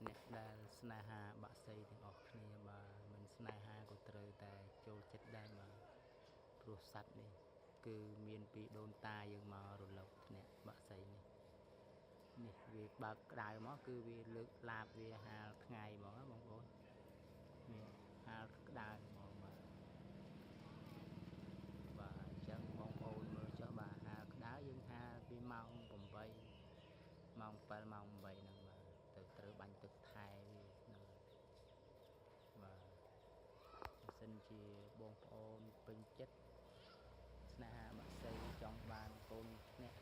អ្នកដែលស្នេហាបាក់សីទាំងអស់គ្នាបាទមិនស្នេហាក៏ត្រូវតែចូលចិត្តដែរបាទព្រោះសត្វនេះគឺមានពីដូនតាយើងមករលកធ្នាក់បាក់សីនេះវាបើកក្តៅមកគឺវាលើកឡាបវាហាលថ្ងៃហ្មងបងប្អូននេះហាលក្តៅហ្មងបាទអញ្ចឹងបងប្អូនមើលចុះបាទហាលក្តៅយើងហាលពីម៉ោង8ម៉ោង7ម៉ោង8ហ្នឹងបាទទៅត្រូវបាញ់ទឹកថែវាហ្នឹងបាទបើសិនជាបងប្អូនពេញចិត្តស្នេហាបាក់សីចង់បានកូនអ្នក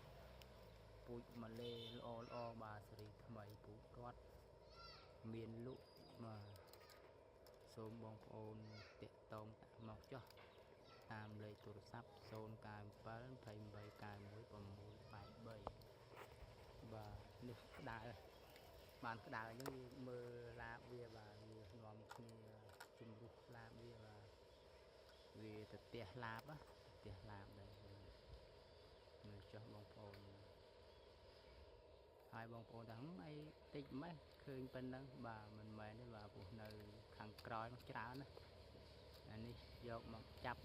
ពូជម៉ាឡេល្អបាទសេរីថ្មីពូជគាត់មានលក់បាទសូមបងប្អូនតាក់ទងមកចុះតាមលេខទូរស័ព្ទ097 28 91 683បាទនេះក្តៅបានក្តៅអញ្ចឹងវាមើលឡាបវាបាទវានាំគ្នាជំរុះឡាបវាបាទវាទៅផ្ទះឡាបដែរមើលចុះបងប្អូនហើយបងប្អូនថាអីតិចម៉េះឃើញប៉ុណ្ណឹងបាទមិនមែនទេបាទព្រោះនៅខាងក្រោយមកច្រើនណាអានេះយកមកចាប់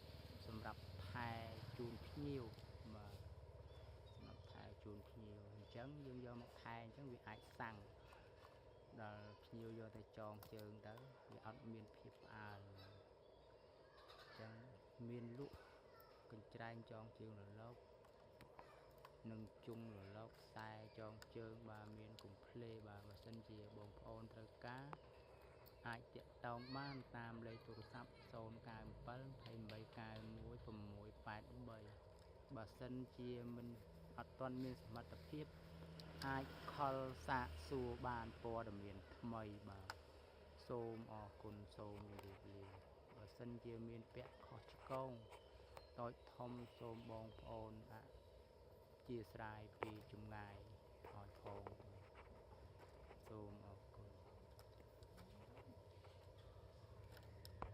សម្រាប់ថែជូនភ្ញៀវបាទសម្រាប់ថែជូនភ្ញៀវអញ្ចឹងយើងយកមកថែអញ្ចឹងវាអាចសាំងដល់ភ្ញៀវយកទៅចងជើងទៅវាអត់មានភាពផ្អើលអញ្ចឹងមានលក់កញ្ច្រែងចងជើងរលកនឹងជុងរលកខ្សែចងជើងបាទមានកុំភ្លេបាទបើសិនជាបងប្អូនត្រូវការអាចតាក់ទងបានតាមលេខទូរស័ព្ទ097 28 91 683បើសិនជាមិនអត់ទាន់មានសមត្ថភាពអាចខលសាកសួរបានព័ត៌មានថ្មីបាទសូមអរគុណសូមជម្រាបលាបើសិនជាមានពាក់ខុសឆ្គងតូចធំសូមបងប្អូនអធិស្ឋានពីចម្ងាយឲ្យផង